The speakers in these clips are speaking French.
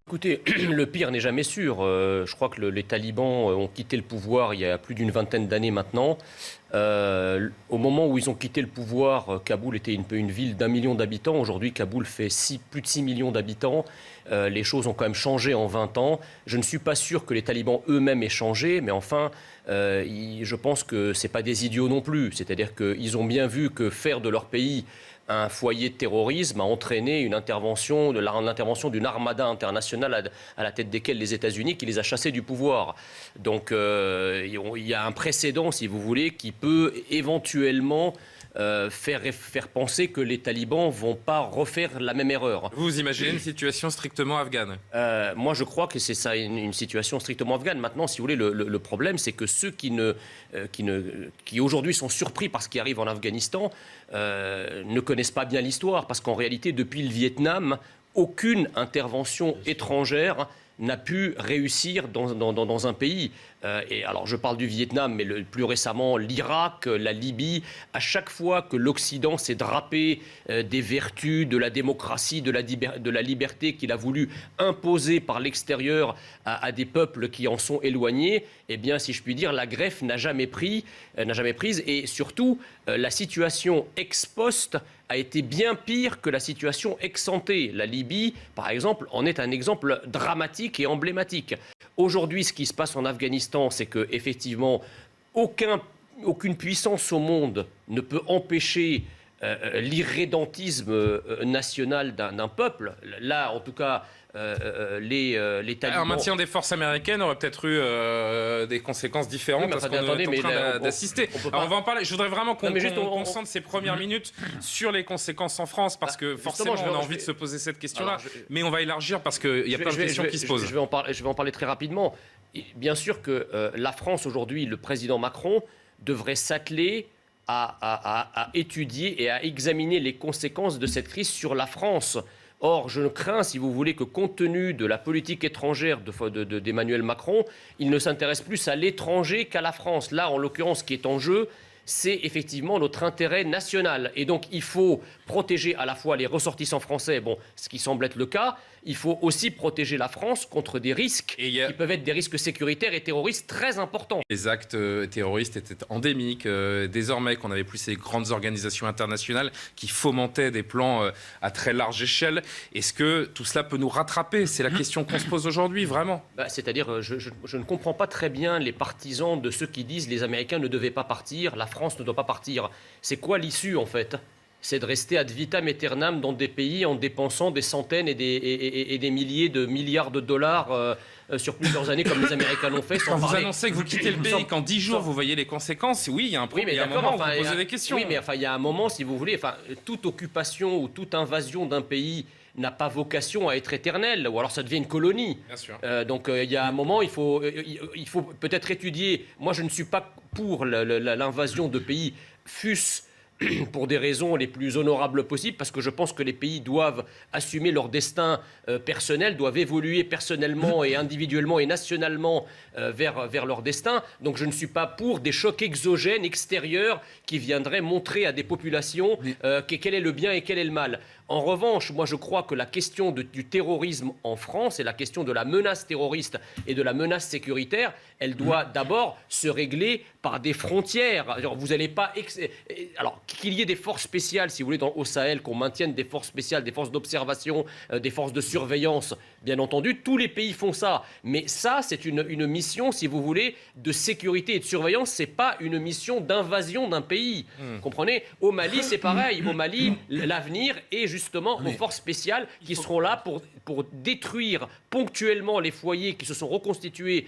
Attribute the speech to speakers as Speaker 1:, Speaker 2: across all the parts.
Speaker 1: Écoutez, le pire n'est jamais sûr. Je crois que les talibans ont quitté le pouvoir il y a plus d'une vingtaine d'années maintenant. Au moment où ils ont quitté le pouvoir, Kaboul était une ville d'1 million d'habitants. Aujourd'hui, Kaboul fait plus de 6 millions d'habitants. Les choses ont quand même changé en 20 ans. Je ne suis pas sûr que les talibans eux-mêmes aient changé, mais enfin, je pense que ce n'est pas des idiots non plus. C'est-à-dire qu'ils ont bien vu que faire de leur pays un foyer de terrorisme a entraîné l'intervention d'une armada internationale à la tête desquelles les États-Unis qui les a chassés du pouvoir. Donc il y a un précédent, si vous voulez, qui peut éventuellement faire penser que les talibans ne vont pas refaire la même erreur.
Speaker 2: Vous imaginez une situation strictement afghane?
Speaker 1: Moi, je crois que c'est ça, une situation strictement afghane. Maintenant, si vous voulez, le problème, c'est que ceux qui aujourd'hui sont surpris par ce qui arrive en Afghanistan ne connaissent pas bien l'histoire, parce qu'en réalité, depuis le Vietnam, aucune intervention étrangère n'a pu réussir dans un pays. Et alors je parle du Vietnam, mais plus récemment l'Irak, la Libye. À chaque fois que l'Occident s'est drapé des vertus, de la démocratie, de la liberté qu'il a voulu imposer par l'extérieur à des peuples qui en sont éloignés, eh bien, si je puis dire, la greffe n'a jamais prise. Et surtout, la situation ex post a été bien pire que la situation ex ante. La Libye, par exemple, en est un exemple dramatique et emblématique. Aujourd'hui, ce qui se passe en Afghanistan, c'est qu'effectivement, aucune puissance au monde ne peut empêcher l'irrédentisme national d'un peuple. Là, en tout cas, les talibans...
Speaker 2: Un maintien des forces américaines aurait peut-être eu des conséquences différentes à ce qu'on est en train d'assister. On va en parler. Je voudrais vraiment qu'on concentre ces premières minutes sur les conséquences en France, parce que forcément, on a envie de se poser cette question-là. Mais on va élargir parce qu'il y a plein de questions qui se posent.
Speaker 1: Je vais en parler très rapidement. Bien sûr que la France, aujourd'hui, le président Macron, devrait s'atteler à étudier et à examiner les conséquences de cette crise sur la France. Or, je crains, si vous voulez, que compte tenu de la politique étrangère d'Emmanuel Macron, il ne s'intéresse plus à l'étranger qu'à la France. Là, en l'occurrence, ce qui est en jeu, c'est effectivement notre intérêt national. Et donc, il faut protéger à la fois les ressortissants français, ce qui semble être le cas. Il faut aussi protéger la France contre des risques qui peuvent être des risques sécuritaires et terroristes très importants.
Speaker 2: Les actes terroristes étaient endémiques. Désormais qu'on n'avait plus ces grandes organisations internationales qui fomentaient des plans à très large échelle, est-ce que tout cela peut nous rattraper? C'est la question qu'on se pose aujourd'hui, vraiment.
Speaker 1: C'est-à-dire, je ne comprends pas très bien les partisans de ceux qui disent les Américains ne devaient pas partir, la France ne doit pas partir. C'est quoi l'issue, en fait? C'est de rester ad vitam aeternam dans des pays en dépensant des centaines et des milliers de milliards de dollars sur plusieurs années, comme les Américains l'ont fait.
Speaker 2: Quand vous annoncez que vous quittez le pays, qu'en 10 jours, vous voyez les conséquences, oui, il y a un problème. Il y a un moment où vous posez des questions.
Speaker 1: Oui, mais il y a un moment, si vous voulez, toute occupation ou toute invasion d'un pays n'a pas vocation à être éternelle, ou alors ça devient une colonie.
Speaker 2: Bien sûr.
Speaker 1: Donc il y a un moment, il faut peut-être étudier. Moi, je ne suis pas pour l'invasion de pays, fût-ce pour des raisons les plus honorables possibles, parce que je pense que les pays doivent assumer leur destin personnel, doivent évoluer personnellement et individuellement et nationalement vers leur destin. Donc je ne suis pas pour des chocs exogènes, extérieurs, qui viendraient montrer à des populations quel est le bien et quel est le mal. En revanche, moi je crois que la question du terrorisme en France et la question de la menace terroriste et de la menace sécuritaire, elle doit d'abord se régler par des frontières. Alors, vous n'allez pas... Alors, qu'il y ait des forces spéciales, si vous voulez, au Sahel, qu'on maintienne des forces spéciales, des forces d'observation, des forces de surveillance, bien entendu, tous les pays font ça. Mais ça, c'est une mission, si vous voulez, de sécurité et de surveillance. Ce n'est pas une mission d'invasion d'un pays. Comprenez? Au Mali, c'est pareil. Au Mali, l'avenir est justement aux forces spéciales qui seront là pour détruire ponctuellement les foyers qui se sont reconstitués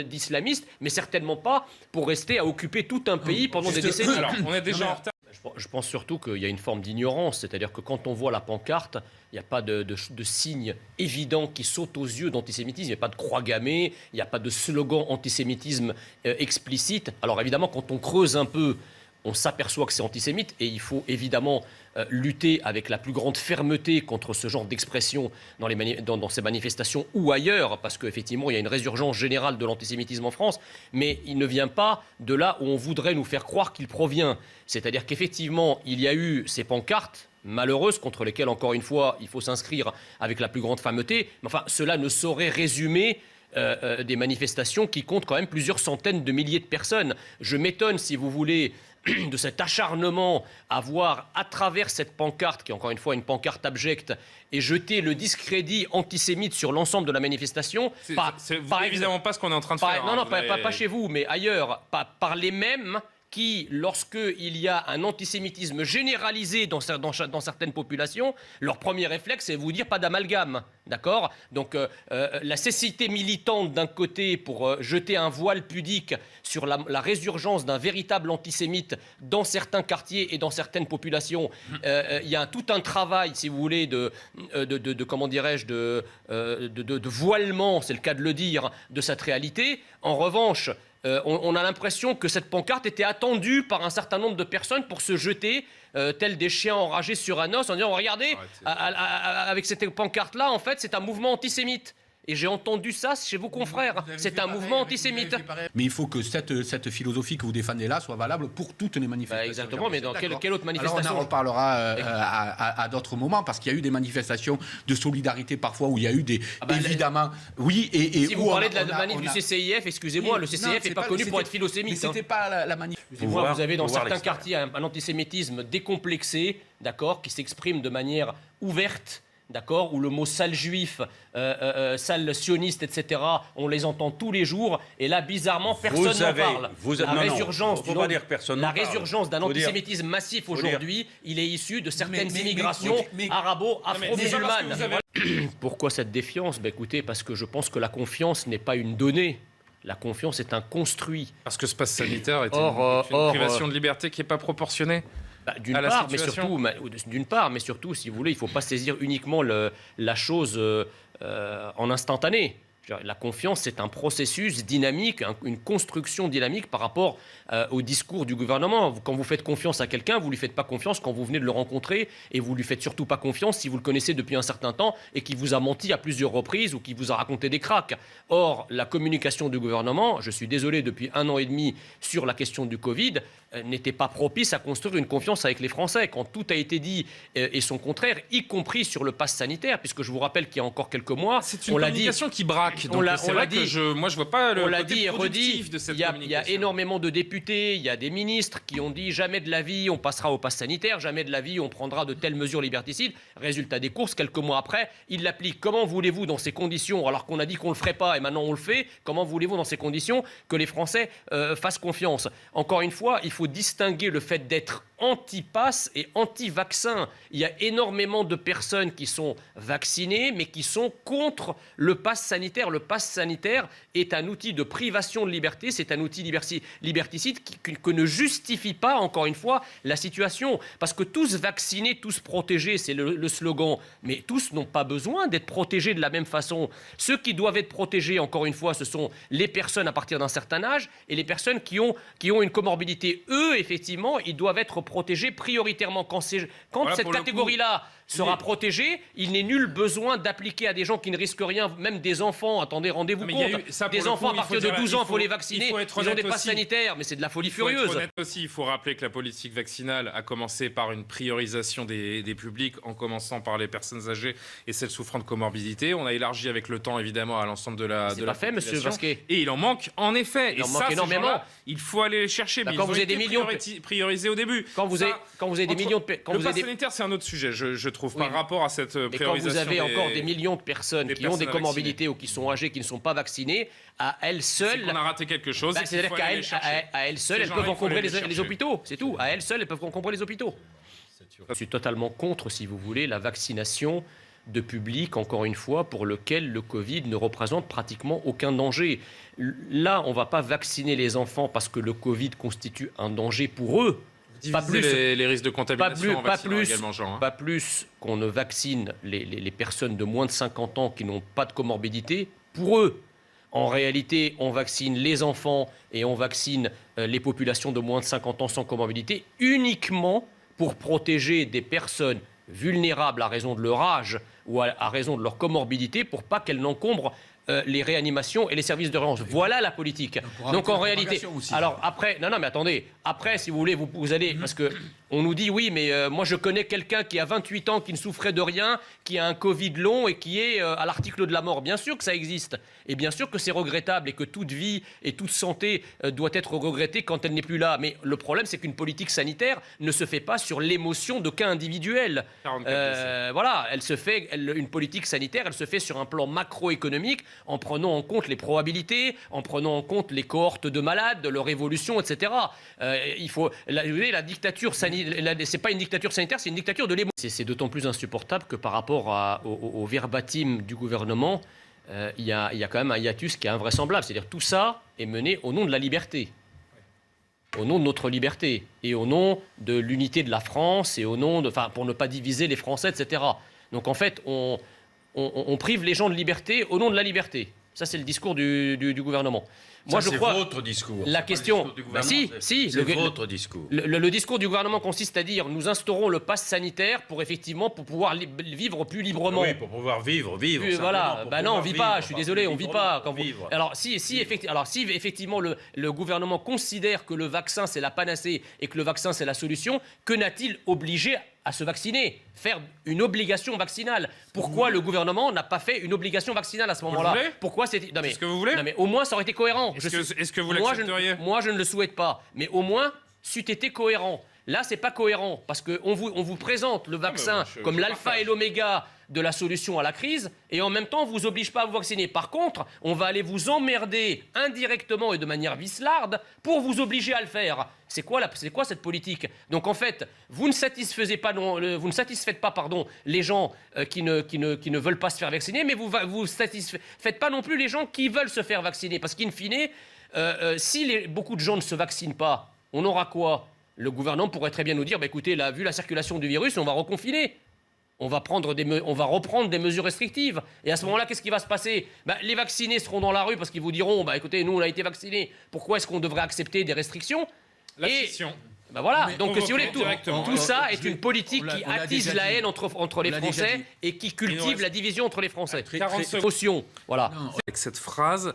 Speaker 1: d'islamistes, mais certainement pas pour rester à occuper tout un pays pendant des décennies.
Speaker 2: Alors, on est déjà en retard.
Speaker 1: Je pense surtout qu'il y a une forme d'ignorance, c'est-à-dire que quand on voit la pancarte, il n'y a pas de signe évident qui saute aux yeux d'antisémitisme, il n'y a pas de croix gammée, il n'y a pas de slogan antisémitisme explicite. Alors évidemment, quand on creuse un peu, on s'aperçoit que c'est antisémite et il faut évidemment lutter avec la plus grande fermeté contre ce genre d'expression dans ces manifestations ou ailleurs, parce qu'effectivement, il y a une résurgence générale de l'antisémitisme en France, mais il ne vient pas de là où on voudrait nous faire croire qu'il provient. C'est-à-dire qu'effectivement, il y a eu ces pancartes malheureuses contre lesquelles, encore une fois, il faut s'inscrire avec la plus grande fermeté, mais enfin, cela ne saurait résumer des manifestations qui comptent quand même plusieurs centaines de milliers de personnes. Je m'étonne, si vous voulez, de cet acharnement à voir à travers cette pancarte, qui est encore une fois une pancarte abjecte, et jeter le discrédit antisémite sur l'ensemble de la manifestation.
Speaker 2: C'est évidemment pas ce qu'on est en train de faire.
Speaker 1: Non, pas chez vous, mais ailleurs, par les mêmes qui, lorsqu'il y a un antisémitisme généralisé dans certaines populations, leur premier réflexe, c'est de vous dire pas d'amalgame, d'accord ? Donc la cécité militante d'un côté pour jeter un voile pudique sur la résurgence d'un véritable antisémite dans certains quartiers et dans certaines populations, il y a tout un travail, si vous voulez, de comment dirais-je, de voilement, c'est le cas de le dire, de cette réalité. En revanche, on a l'impression que cette pancarte était attendue par un certain nombre de personnes pour se jeter tels des chiens enragés sur un os en disant regardez, avec cette pancarte-là, en fait, c'est un mouvement antisémite. Et j'ai entendu ça chez vos confrères. C'est un mouvement antisémite.
Speaker 3: Mais il faut que cette philosophie que vous défendez là soit valable pour toutes les manifestations.
Speaker 1: Exactement, mais dans quelle autre manifestation ?
Speaker 3: Alors on en reparlera à d'autres moments, parce qu'il y a eu des manifestations de solidarité parfois où il y a eu des... évidemment, oui. Et
Speaker 1: si vous parlez de la manif du CCIF, excusez-moi, le CCIF n'est pas connu pour être philosémite.
Speaker 3: Mais c'était pas la manif.
Speaker 1: Vous avez dans certains quartiers un antisémitisme décomplexé, d'accord, qui s'exprime de manière ouverte, d'accord, où le mot sale juif, sale sioniste, etc., on les entend tous les jours, et là, bizarrement, personne n'en parle. La résurgence d'un antisémitisme massif aujourd'hui, il est issu de certaines immigrations arabo-afro-musulmanes. Pourquoi cette défiance ? Écoutez, parce que je pense que la confiance n'est pas une donnée. La confiance est un construit.
Speaker 2: Parce que ce pass sanitaire est une privation de liberté qui n'est pas proportionnée.
Speaker 1: D'une part, mais surtout, si vous voulez, il ne faut pas saisir uniquement la chose en instantané. La confiance, c'est un processus dynamique, une construction dynamique par rapport au discours du gouvernement. Quand vous faites confiance à quelqu'un, vous ne lui faites pas confiance quand vous venez de le rencontrer, et vous ne lui faites surtout pas confiance si vous le connaissez depuis un certain temps et qui vous a menti à plusieurs reprises ou qui vous a raconté des cracks. Or, la communication du gouvernement, je suis désolé, depuis 1 an et demi sur la question du Covid, n'était pas propice à construire une confiance avec les Français. Quand tout a été dit et son contraire, y compris sur le pass sanitaire, puisque je vous rappelle qu'il y a encore quelques mois,
Speaker 2: c'est une communication qui braque. C'est vrai que moi je vois pas le côté productif de cette communication.
Speaker 1: Il y a énormément de députés, il y a des ministres qui ont dit jamais de la vie on passera au pass sanitaire, jamais de la vie on prendra de telles mesures liberticides. Résultat des courses, quelques mois après, ils l'appliquent. Comment voulez-vous dans ces conditions, alors qu'on a dit qu'on le ferait pas et maintenant on le fait, comment voulez-vous dans ces conditions que les Français fassent confiance ? Encore une fois, il faut distinguer le fait d'être anti-pass et anti-vaccin. Il y a énormément de personnes qui sont vaccinées, mais qui sont contre le pass sanitaire. Le pass sanitaire est un outil de privation de liberté, c'est un outil liberticide que ne justifie pas, encore une fois, la situation. Parce que tous vaccinés, tous protégés, c'est le slogan, mais tous n'ont pas besoin d'être protégés de la même façon. Ceux qui doivent être protégés, encore une fois, ce sont les personnes à partir d'un certain âge et les personnes qui ont une comorbidité. Eux, effectivement, ils doivent être protégés prioritairement. Quand cette catégorie-là sera protégée, il n'est nul besoin d'appliquer à des gens qui ne risquent rien, même des enfants. Attendez, rendez-vous compte. Des enfants à partir de 12 ans, il faut les vacciner. Ils ont des passes sanitaires, mais c'est de la folie furieuse.
Speaker 2: Il faut rappeler que la politique vaccinale a commencé par une priorisation des publics, en commençant par les personnes âgées et celles souffrant de comorbidité. On a élargi avec le temps, évidemment, à l'ensemble de la population.
Speaker 1: Fait, monsieur Basquet.
Speaker 2: Et il en manque, en effet.
Speaker 1: Il en manque énormément.
Speaker 2: Il faut aller les chercher. Mais
Speaker 1: quand vous avez des millions
Speaker 2: priorisés au début.
Speaker 1: Quand vous avez des millions de...
Speaker 2: Le pass sanitaire, c'est un autre sujet, je trouve, par rapport à cette priorisation.
Speaker 1: Mais quand vous avez encore des millions de personnes qui ont des comorbidités ou qui sont âgées, qui ne sont pas vaccinées, à elles seules...
Speaker 2: On a raté quelque chose.
Speaker 1: C'est-à-dire qu'à elles seules, elles peuvent encombrer les hôpitaux. C'est tout. À elles seules, elles peuvent encombrer les hôpitaux. Je suis totalement contre, si vous voulez, la vaccination de public, encore une fois, pour lequel le Covid ne représente pratiquement aucun danger. Là, on ne va pas vacciner les enfants parce que le Covid constitue un danger pour eux.
Speaker 2: Pas plus, les risques de contamination
Speaker 1: pas plus qu'on ne vaccine les personnes de moins de 50 ans qui n'ont pas de comorbidité pour eux. En réalité, on vaccine les enfants et on vaccine les populations de moins de 50 ans sans comorbidité uniquement pour protéger des personnes vulnérables à raison de leur âge ou à raison de leur comorbidité pour pas qu'elles n'encombrent les réanimations et les services d'urgence. Voilà la politique. Donc en réalité, alors après, non mais attendez, après si vous voulez, vous allez, parce que on nous dit oui, mais moi je connais quelqu'un qui a 28 ans, qui ne souffrait de rien, qui a un Covid long et qui est à l'article de la mort. Bien sûr que ça existe, et bien sûr que c'est regrettable et que toute vie et toute santé doit être regrettée quand elle n'est plus là. Mais le problème, c'est qu'une politique sanitaire ne se fait pas sur l'émotion de cas individuels. Voilà, elle se fait, une politique sanitaire, elle se fait sur un plan macroéconomique, en prenant en compte les probabilités, en prenant en compte les cohortes de malades, de leur évolution, etc. Il faut, la dictature sanitaire, c'est pas une dictature sanitaire, c'est une dictature de l'émotion. C'est d'autant plus insupportable que par rapport au verbatim du gouvernement, il y a quand même un hiatus qui est invraisemblable. C'est-à-dire tout ça est mené au nom de la liberté, au nom de notre liberté, et au nom de l'unité de la France, et au nom de, pour ne pas diviser les Français, etc. Donc en fait, on prive les gens de liberté au nom de la liberté. Ça, c'est le discours du gouvernement.
Speaker 4: Moi, je crois. C'est votre discours.
Speaker 1: La question.
Speaker 4: C'est votre discours.
Speaker 1: Le discours du gouvernement consiste à dire nous instaurons le pass sanitaire pour pouvoir vivre plus librement.
Speaker 4: Oui, pour pouvoir vivre.
Speaker 1: Voilà. Non, on vit pas. Je suis désolé, on vit pas. Alors, si effectivement le gouvernement considère que le vaccin c'est la panacée et que le vaccin c'est la solution, que n'a-t-il obligé à se vacciner, faire une obligation vaccinale? Pourquoi le gouvernement n'a pas fait une obligation vaccinale à ce moment-là? Pourquoi c'est ce
Speaker 2: que vous voulez?
Speaker 1: Non mais au moins ça aurait été cohérent.
Speaker 2: Est-ce que vous l'accepteriez?
Speaker 1: Moi je ne le souhaite pas, mais au moins c'eût été cohérent. Là c'est pas cohérent parce qu'on vous présente le vaccin comme l'alpha et l'oméga de la solution à la crise, et en même temps, on ne vous oblige pas à vous vacciner. Par contre, on va aller vous emmerder indirectement et de manière vislarde pour vous obliger à le faire. C'est quoi cette politique? Donc en fait, vous ne satisfaites pas les gens qui ne veulent pas se faire vacciner, mais vous ne satisfaites pas non plus les gens qui veulent se faire vacciner. Parce qu'in fine, si beaucoup de gens ne se vaccinent pas, on aura quoi? Le gouvernement pourrait très bien nous dire, écoutez, vu la circulation du virus, on va reconfiner. On va reprendre des mesures restrictives. Et à ce moment-là, qu'est-ce qui va se passer? Les vaccinés seront dans la rue parce qu'ils vous diront, écoutez, nous, on a été vaccinés. Pourquoi est-ce qu'on devrait accepter des restrictions?
Speaker 2: La scission.
Speaker 1: Voilà. Donc, si vous voulez, tout ça est une politique qui attise la haine entre les Français et qui cultive la division entre les Français.
Speaker 2: 40 secondes.
Speaker 1: Voilà.
Speaker 2: Avec cette phrase,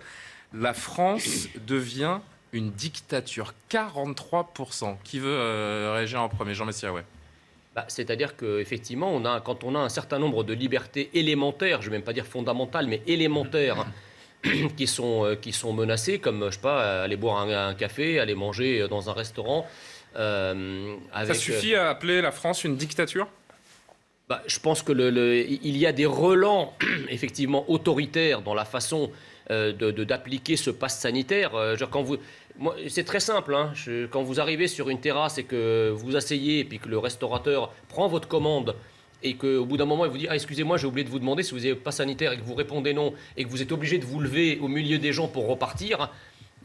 Speaker 2: la France devient une dictature. 43%. Qui veut réagir en premier? Jean Messia, ouais.
Speaker 1: C'est-à-dire qu'effectivement, quand on a un certain nombre de libertés élémentaires, je ne vais même pas dire fondamentales, mais élémentaires, qui sont menacées, comme, je ne sais pas, aller boire un café, aller manger dans un restaurant.
Speaker 2: Ça suffit à appeler la France une dictature?
Speaker 1: Je pense qu'il y a des relents, effectivement, autoritaires dans la façon d'appliquer ce pass sanitaire. C'est très simple, quand vous arrivez sur une terrasse et que vous asseyez et puis que le restaurateur prend votre commande et qu'au bout d'un moment il vous dit excusez-moi, j'ai oublié de vous demander si vous avez pas sanitaire, et que vous répondez non et que vous êtes obligé de vous lever au milieu des gens pour repartir,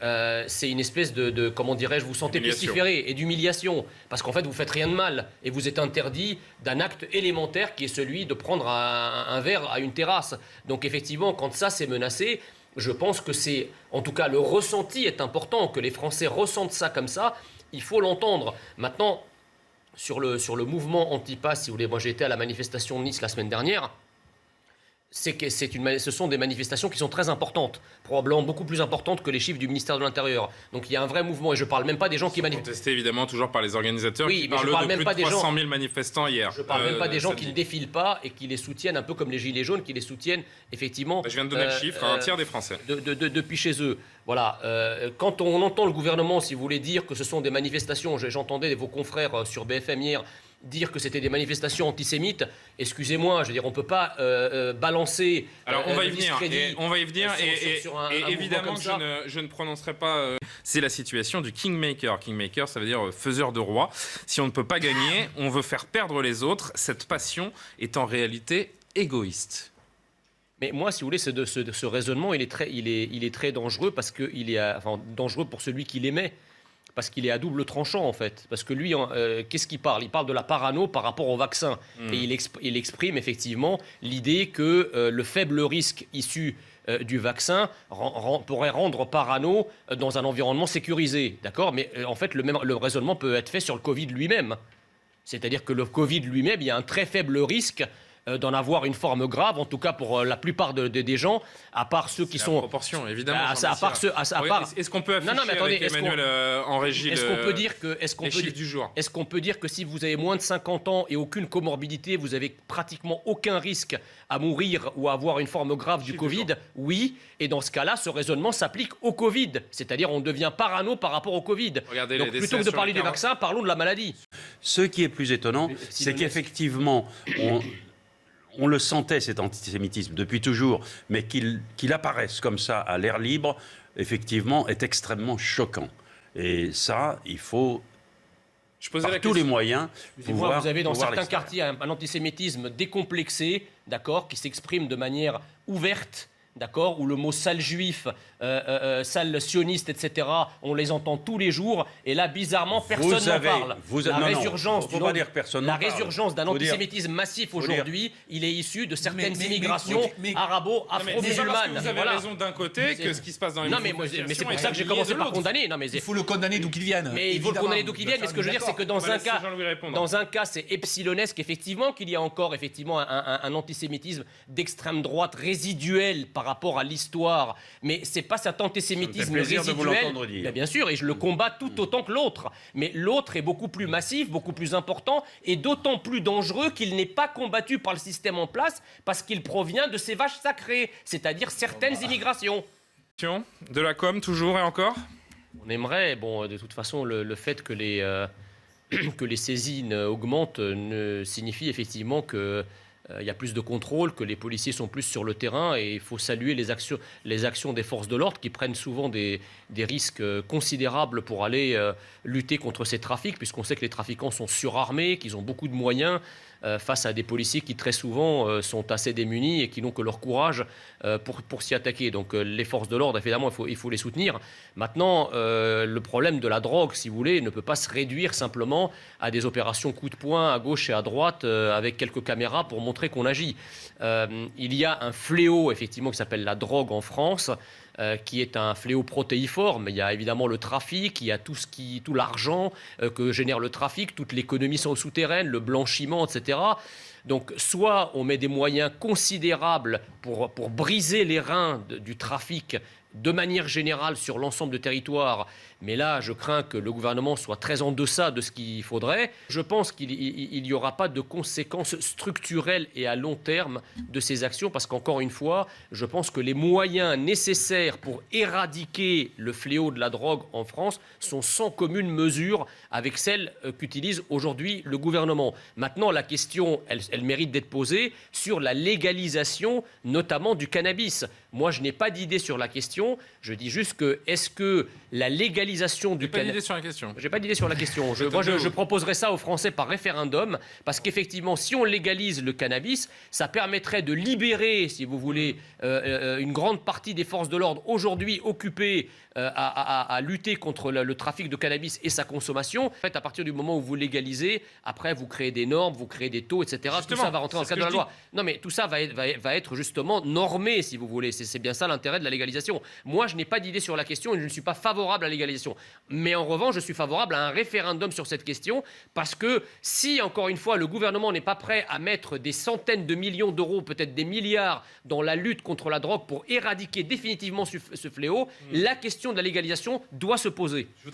Speaker 1: c'est une espèce de comment dirais-je, vous sentez pestiféré et d'humiliation parce qu'en fait vous faites rien de mal et vous êtes interdit d'un acte élémentaire qui est celui de prendre un verre à une terrasse. Donc effectivement, quand ça c'est menacé, je pense que c'est, en tout cas, le ressenti est important, que les Français ressentent ça comme ça. Il faut l'entendre. Maintenant, sur le mouvement anti-pass, si vous voulez, moi j'ai été à la manifestation de Nice la semaine dernière. Ce sont des manifestations qui sont très importantes, probablement beaucoup plus importantes que les chiffres du ministère de l'Intérieur. Donc il y a un vrai mouvement, et je ne parle même pas des gens qui manifestent.
Speaker 2: Contesté évidemment toujours par les organisateurs,
Speaker 1: oui,
Speaker 2: qui parlent de plus de 300 000 manifestants hier.
Speaker 1: Je ne parle même pas des gens qui ne défilent pas et qui les soutiennent, un peu comme les Gilets jaunes, qui les soutiennent effectivement.
Speaker 2: Je viens de donner le chiffre, un tiers des Français.
Speaker 1: Depuis chez eux. Voilà. Quand on entend le gouvernement, si vous voulez, dire que ce sont des manifestations, j'entendais vos confrères sur BFM hier dire que c'était des manifestations antisémites, excusez-moi, je veux dire, on ne peut pas balancer.
Speaker 2: Alors on va y venir, et évidemment je ne prononcerai pas. C'est la situation du Kingmaker. Kingmaker, ça veut dire faiseur de roi. Si on ne peut pas gagner, on veut faire perdre les autres. Cette passion est en réalité égoïste.
Speaker 1: Mais moi, si vous voulez, ce raisonnement, il est très dangereux parce qu'il est dangereux pour celui qui l'émet. Parce qu'il est à double tranchant, en fait. Parce que lui, qu'est-ce qu'il parle? Il parle de la parano par rapport au vaccin. Et il exprime effectivement l'idée que le faible risque issu du vaccin pourrait rendre parano dans un environnement sécurisé, d'accord? Mais en fait, le raisonnement peut être fait sur le Covid lui-même. C'est-à-dire que le Covid lui-même, il y a un très faible risque d'en avoir une forme grave, en tout cas pour la plupart des gens, à part ceux qui sont...
Speaker 2: proportion, évidemment.
Speaker 1: Est-ce
Speaker 2: qu'on peut afficher avec Emmanuel en régie
Speaker 1: les chiffres
Speaker 2: du jour?
Speaker 1: Est-ce qu'on peut dire que si vous avez moins de 50 ans et aucune comorbidité, vous avez pratiquement aucun risque à mourir ou à avoir une forme grave du Covid? Oui, et dans ce cas-là, ce raisonnement s'applique au Covid. C'est-à-dire on devient parano par rapport au Covid.
Speaker 2: Regardez.
Speaker 1: Donc plutôt que de parler du vaccin, parlons de la maladie.
Speaker 5: Ce qui est plus étonnant, c'est qu'effectivement, on le sentait, cet antisémitisme, depuis toujours, mais qu'il apparaisse comme ça à l'air libre, effectivement, est extrêmement choquant. Et ça, il faut, par tous les moyens, pouvoir...
Speaker 1: Vous avez dans certains quartiers un antisémitisme décomplexé, d'accord, qui s'exprime de manière ouverte, d'accord, où le mot sale juif, sale sioniste, etc., on les entend tous les jours, et là, bizarrement, personne n'en parle. La résurgence d'un antisémitisme massif aujourd'hui, il est issu de certaines immigrations arabo-afro-musulmanes.
Speaker 2: Vous avez raison d'un côté que ce qui se passe dans les manifestations...
Speaker 1: mais c'est pour ça que j'ai commencé par condamner.
Speaker 3: Il faut le condamner d'où qu'il vienne.
Speaker 1: Mais il faut le condamner d'où qu'il vienne, mais ce que je veux dire, c'est que dans un cas, c'est epsilonesque, effectivement, qu'il y a encore un antisémitisme d'extrême droite résiduel par rapport à l'histoire, mais c'est pas cet antisémitisme résiduel. Bien sûr, et je le combats tout autant que l'autre. Mais l'autre est beaucoup plus massif, beaucoup plus important, et d'autant plus dangereux qu'il n'est pas combattu par le système en place parce qu'il provient de ces vaches sacrées, c'est-à-dire certaines immigrations.
Speaker 2: De la com, toujours et encore.
Speaker 1: On aimerait, de toute façon, le fait que les saisines augmentent signifie effectivement que il y a plus de contrôle, que les policiers sont plus sur le terrain, et il faut saluer les actions des forces de l'ordre qui prennent souvent des risques considérables pour aller lutter contre ces trafics, puisqu'on sait que les trafiquants sont surarmés, qu'ils ont beaucoup de moyens face à des policiers qui très souvent sont assez démunis et qui n'ont que leur courage pour s'y attaquer. Donc les forces de l'ordre, évidemment, il faut les soutenir. Maintenant, le problème de la drogue, si vous voulez, ne peut pas se réduire simplement à des opérations coup de poing à gauche et à droite avec quelques caméras pour montrer qu'on agit. Il y a un fléau, effectivement, qui s'appelle la drogue en France, qui est un fléau protéiforme. Il y a évidemment le trafic, il y a tout l'argent que génère le trafic, toute l'économie souterraine, le blanchiment, etc. Donc soit on met des moyens considérables pour briser les reins du trafic de manière générale sur l'ensemble du territoire, mais là je crains que le gouvernement soit très en deçà de ce qu'il faudrait. Je pense qu'il n'y aura pas de conséquences structurelles et à long terme de ces actions, parce qu'encore une fois, je pense que les moyens nécessaires pour éradiquer le fléau de la drogue en France sont sans commune mesure avec celles qu'utilise aujourd'hui le gouvernement. Maintenant, la question, elle mérite d'être posée sur la légalisation, notamment du cannabis. Moi, je n'ai pas d'idée sur la question. Je dis juste que, est-ce que la légalisation du cannabis...
Speaker 2: Pas d'idée sur la question.
Speaker 1: J'ai pas d'idée sur la question. Je proposerai ça aux Français par référendum, parce qu'effectivement, si on légalise le cannabis, ça permettrait de libérer, si vous voulez, une grande partie des forces de l'ordre aujourd'hui occupées à lutter contre le trafic de cannabis et sa consommation. En fait, à partir du moment où vous légalisez, après, vous créez des normes, vous créez des taux, etc. Justement, tout ça va rentrer dans le cadre de la loi. Non, mais tout ça va être justement normé, si vous voulez. C'est bien ça l'intérêt de la légalisation. Moi, je n'ai pas d'idée sur la question et je ne suis pas favorable à la légalisation. Mais en revanche, je suis favorable à un référendum sur cette question, parce que si, encore une fois, le gouvernement n'est pas prêt à mettre des centaines de millions d'euros, peut-être des milliards, dans la lutte contre la drogue pour éradiquer définitivement ce fléau, la question de la légalisation doit se poser.